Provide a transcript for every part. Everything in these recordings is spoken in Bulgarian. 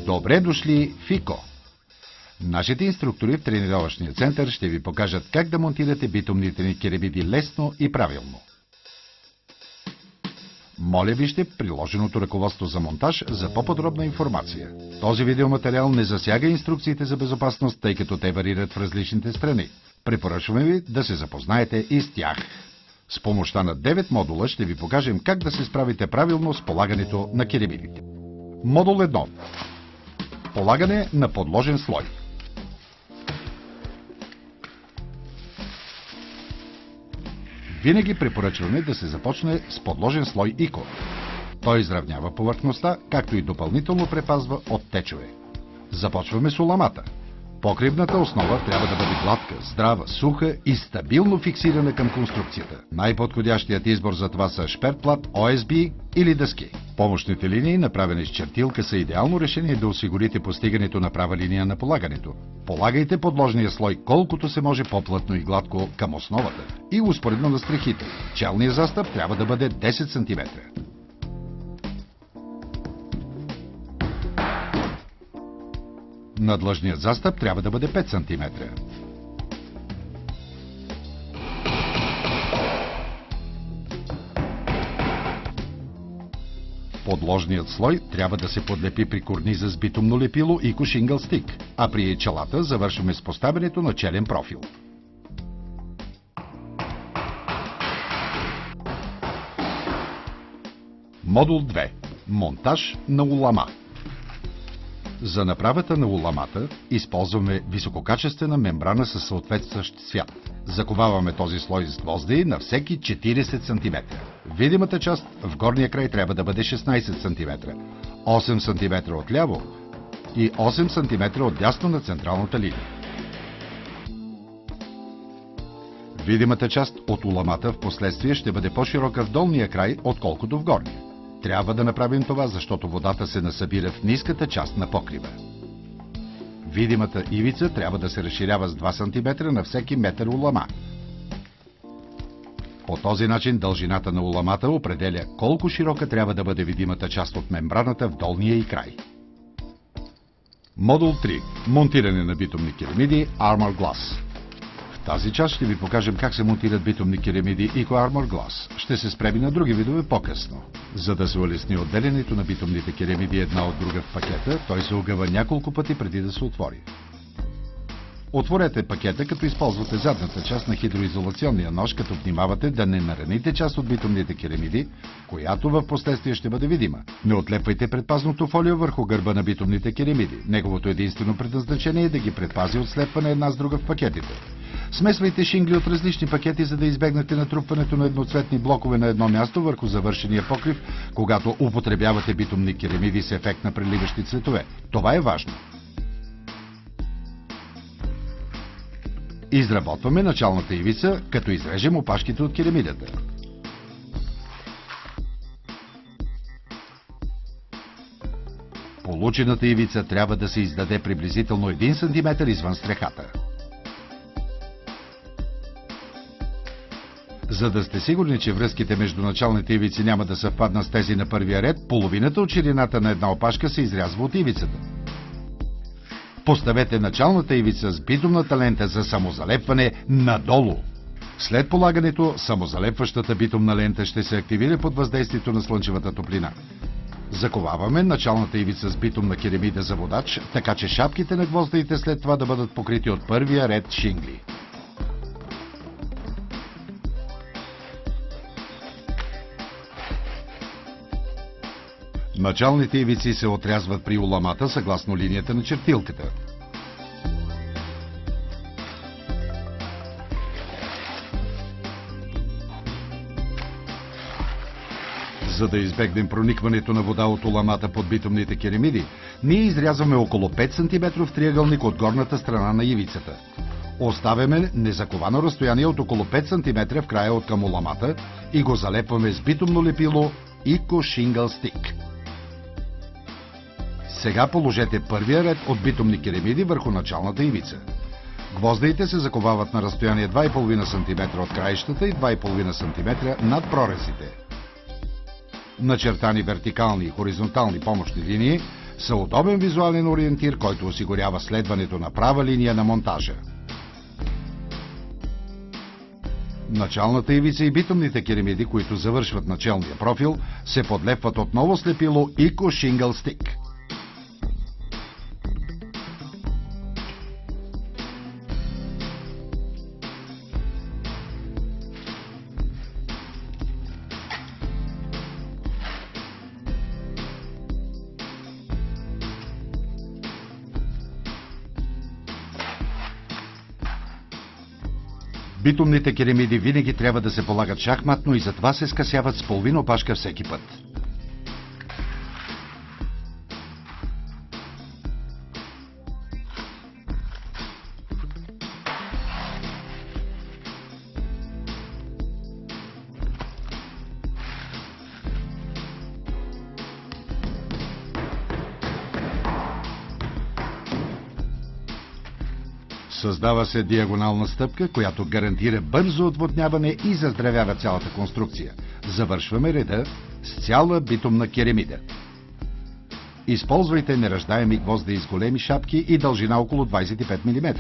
Добре дошли в ИКО! Нашите инструктори в тренировъчния център ще ви покажат как да монтирате битумните ни керемиди лесно и правилно. Моля вижте приложеното ръководство за монтаж за по-подробна информация. Този видеоматериал не засяга инструкциите за безопасност, тъй като те варират в различните страни. Препоръчваме ви да се запознаете и с тях. С помощта на 9 модула ще ви покажем как да се справите правилно с полагането на керемидите. Модул 1. Полагане на подложен слой. Винаги препоръчваме да се започне с подложен слой ИКО. Той изравнява повърхността, както и допълнително предпазва от течове. Започваме с уламата. Покривната основа трябва да бъде гладка, здрава, суха и стабилно фиксирана към конструкцията. Най-подходящият избор за това са шперплат, ОСБ или дъски. Помощните линии, направени с чертилка, са идеално решение да осигурите постигането на права линия на полагането. Полагайте подложния слой колкото се може по-плътно и гладко към основата и успоредно на стрехите. Челният застъп трябва да бъде 10 см. Надлъжният застъп трябва да бъде 5 см. Подложният слой трябва да се подлепи при корниза с битумно лепило и Eco-Shingle Stick, а при челата завършваме с поставянето на челен профил. Модул 2. Монтаж на улама. За направата на уламата използваме висококачествена мембрана със съответстващ цвят. Заковаваме този слой с гвозди на всеки 40 см. Видимата част в горния край трябва да бъде 16 см, 8 см отляво и 8 см отдясно на централната линия. Видимата част от уламата в последствие ще бъде по-широка в долния край, отколкото в горния. Трябва да направим това, защото водата се насъбира в ниската част на покрива. Видимата ивица трябва да се разширява с 2 см на всеки метър улама. По този начин дължината на уламата определя колко широка трябва да бъде видимата част от мембраната в долния й край. Модул 3. Монтиране на битумни керемиди Armor Glass. В тази част ще ви покажем как се монтират битумни керемиди Eco Armor Glass. Ще се спрем и на други видове по-късно. За да се улесни отделянето на битумните керемиди една от друга в пакета, той се огъва няколко пъти преди да се отвори. Отворете пакета, като използвате задната част на хидроизолационния нож, като внимавате да не нараните част от битумните керемиди, която в последствие ще бъде видима. Не отлепвайте предпазното фолио върху гърба на битумните керемиди. Неговото единствено предназначение е да ги предпази от слепване една с друга в пакетите. Смесвайте шингли от различни пакети, за да избегнете натрупването на едноцветни блокове на едно място върху завършения покрив, когато употребявате битумни керемиди с ефект на преливащи цветове. Това е важно. Изработваме началната ивица, като изрежем опашките от керемидата. Получената ивица трябва да се издаде приблизително 1 см извън стрехата. За да сте сигурни, че връзките между началните ивици няма да съвпаднат с тези на първия ред, половината от ширината на една опашка се изрязва от ивицата. Поставете началната ивица с битумната лента за самозалепване надолу. След полагането, самозалепващата битумна лента ще се активира под въздействието на слънчевата топлина. Заковаваме началната ивица с битумна керемида за водач, така че шапките на гвоздите след това да бъдат покрити от първия ред шингли. Началните ивици се отрязват при уламата съгласно линията на чертилката. За да избегнем проникването на вода от уламата под битумните керемиди, ние изрязваме около 5 см триъгълник от горната страна на ивицата. Оставяме незаковано разстояние от около 5 см в края от към уламата и го залепваме с битумно лепило Eco-Shingle Stick. Сега положете първия ред от битумни керемиди върху началната ивица. Гвоздиите се заковават на разстояние 2,5 см от краищата и 2,5 см над прорезите. Начертани вертикални и хоризонтални помощни линии са удобен визуален ориентир, който осигурява следването на права линия на монтажа. Началната ивица и битумните керемиди, които завършват началния профил, се подлепват отново с лепило Eco Shingle Stick. Битумните керемиди винаги трябва да се полагат шахматно и затова се скъсяват с половин опашка всеки път. Създава се диагонална стъпка, която гарантира бързо отводняване и заздравява цялата конструкция. Завършваме реда с цяла битумна керемида. Използвайте неръждаеми гвозди с големи шапки и дължина около 25 мм.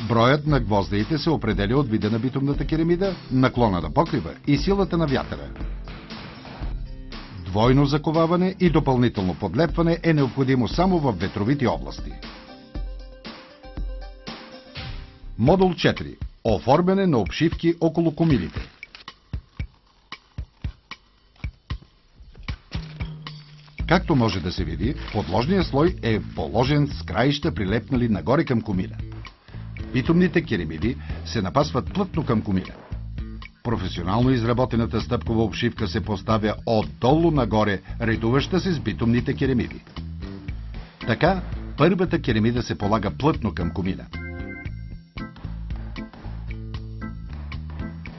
Броят на гвоздиите се определя от вида на битумната керемида, наклона на покрива и силата на вятъра. Двойно заковаване и допълнително подлепване е необходимо само в ветровити области. Модул 4. Оформяне на обшивки около комилите. Както може да се види, подложният слой е положен с краища прилепнали нагоре към комиля. Битумните керемиди се напасват плътно към комиля. Професионално изработената стъпкова обшивка се поставя отдолу нагоре, редуваща се с битумните керемиди. Така, първата керемида се полага плътно към комиля.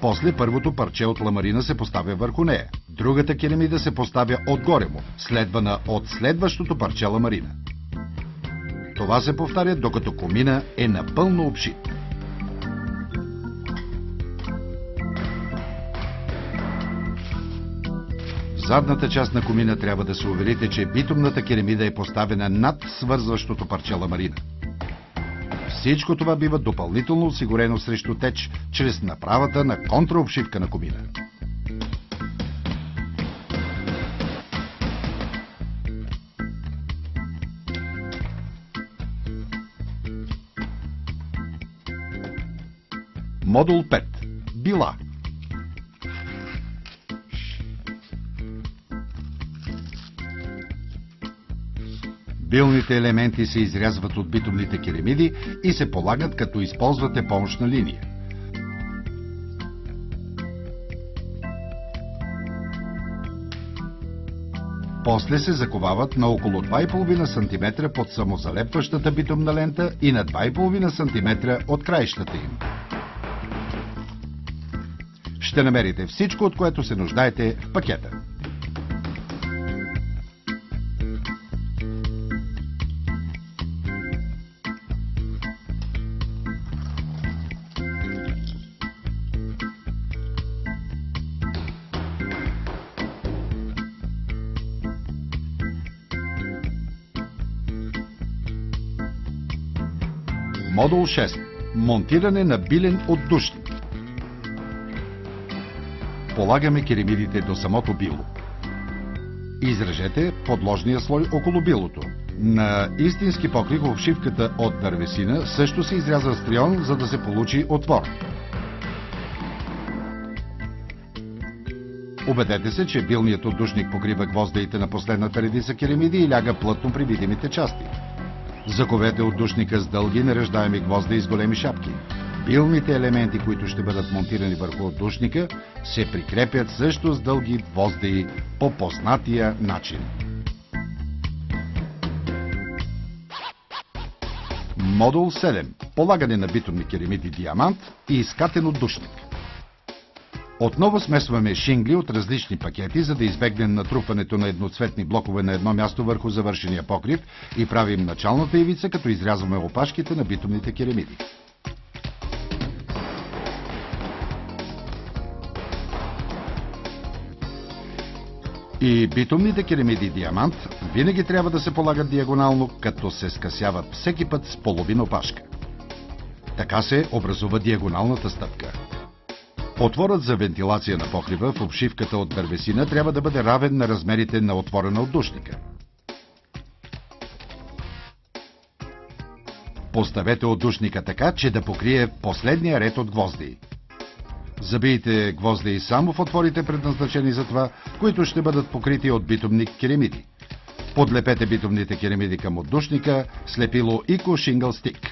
После първото парче от ламарина се поставя върху нея. Другата керемида се поставя отгоре му, следвана от следващото парче ламарина. Това се повтаря, докато комина е напълно обшит. В задната част на комина трябва да се уверите, че битумната керемида е поставена над свързващото парче ламарина. Всичко това бива допълнително осигурено срещу теч, чрез направата на контраобшивка на комина. Модул 5. Била. Билните елементи се изрязват от битумните керемиди и се полагат, като използвате помощна линия. После се заковават на около 2,5 см под самозалепващата битумна лента и на 2,5 см от краищата им. Ще намерите всичко, от което се нуждаете в пакета. Модул 6. Монтиране на билен отдушник. Полагаме керемидите до самото било. Изрежете подложния слой около билото. На истински покрив обшивката от дървесина също се изрязва с трион, за да се получи отвор. Убедете се, че билният отдушник покрива гвоздиите на последната редица керемиди и ляга плътно при видимите части. Заковете отдушника с дълги неръждаеми гвозди с големи шапки. Билните елементи, които ще бъдат монтирани върху отдушника, се прикрепят също с дълги гвозди по познатия начин. Модул 7. Полагане на битумни керемиди диамант и изкатен отдушник. Отново смесваме шингли от различни пакети, за да избегнем натрупването на едноцветни блокове на едно място върху завършения покрив и правим началната ивица, като изрязваме опашките на битумните керемиди. И битумните керемиди диамант винаги трябва да се полагат диагонално, като се скъсяват всеки път с половин опашка. Така се образува диагоналната стъпка. Отворът за вентилация на покрива в обшивката от дървесина трябва да бъде равен на размерите на отвора на отдушника. Поставете отдушника така, че да покрие последния ред от гвозди. Забийте гвозди само в отворите, предназначени за това, които ще бъдат покрити от битумни керемиди. Подлепете битумните керемиди към отдушника с лепило Eco Shingle Stick.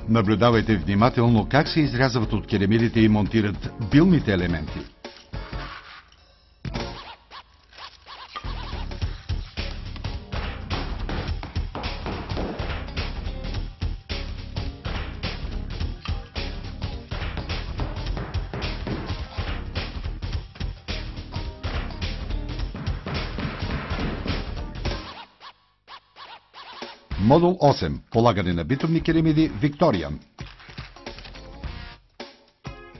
Наблюдавайте внимателно как се изрязват от керемидите и монтират билните елементи. Модул 8. Полагане на битумни керемиди Викториан.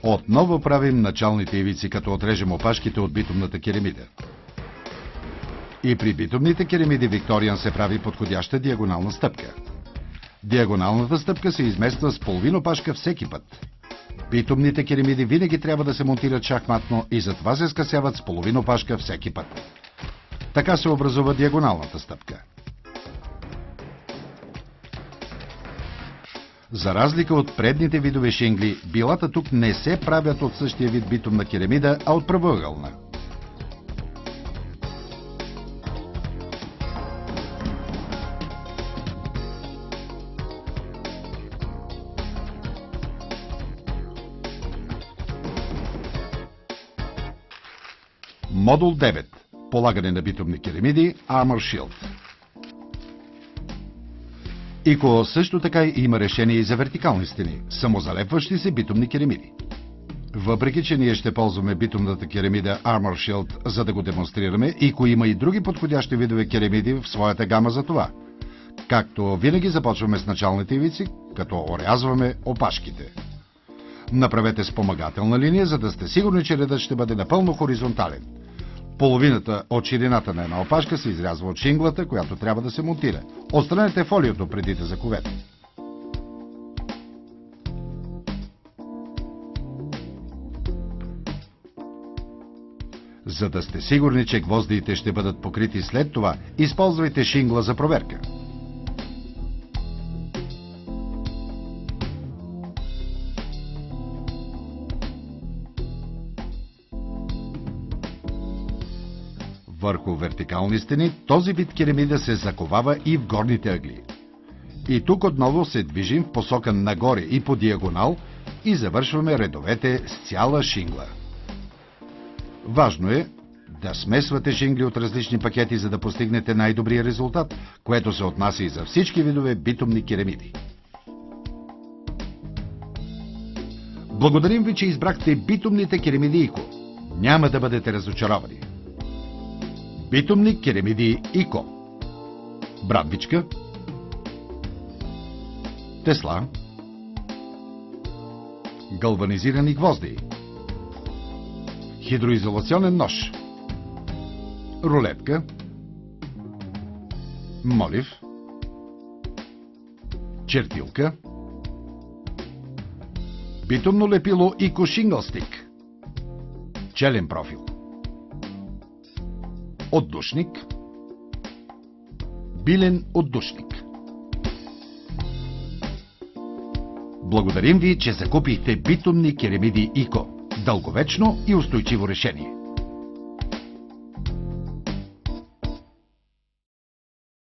Отново правим началните ивици, като отрежем опашките от битумната керемида. И при битумните керемиди Викториан се прави подходяща диагонална стъпка. Диагоналната стъпка се измества с половин опашка всеки път. Битумните керемиди винаги трябва да се монтират шахматно и затова се скъсяват с половин опашка всеки път. Така се образува диагоналната стъпка. За разлика от предните видове шингли, билата тук не се правят от същия вид битумна керемида, а от правоъгълна. Модул 9. Полагане на битумни керемиди Armor Shield. ИКО също така има решение и за вертикални стени, самозалепващи се битумни керемиди. Въпреки че ние ще ползваме битумната керемида Armor Shield, за да го демонстрираме, ИКО има и други подходящи видове керемиди в своята гама за това. Както винаги започваме с началните ивици, като орязваме опашките. Направете спомагателна линия, за да сте сигурни, че редът ще бъде напълно хоризонтален. Половината от ширината на една опашка се изрязва от шинглата, която трябва да се монтира. Отстранете фолиото преди да заковете. За да сте сигурни, че гвоздиите ще бъдат покрити след това, използвайте шингла за проверка. Върху вертикални стени този вид керемида се заковава и в горните ъгли. И тук отново се движим в посока нагоре и по диагонал и завършваме редовете с цяла шингла. Важно е да смесвате шингли от различни пакети, за да постигнете най-добрия резултат, което се отнася и за всички видове битумни керемиди. Благодарим ви, че избрахте битумните керемиди ИКО. Няма да бъдете разочаровани. Битумни керемиди ИКО. Брадвичка, тесла, галванизирани гвозди, хидроизолационен нож, рулетка, молив, чертилка, битумно лепило Eco Shingle Stick, челен профил, отдушник, билен отдушник. Благодарим ви, че закупихте битумни керемиди ИКО. Дълговечно и устойчиво решение.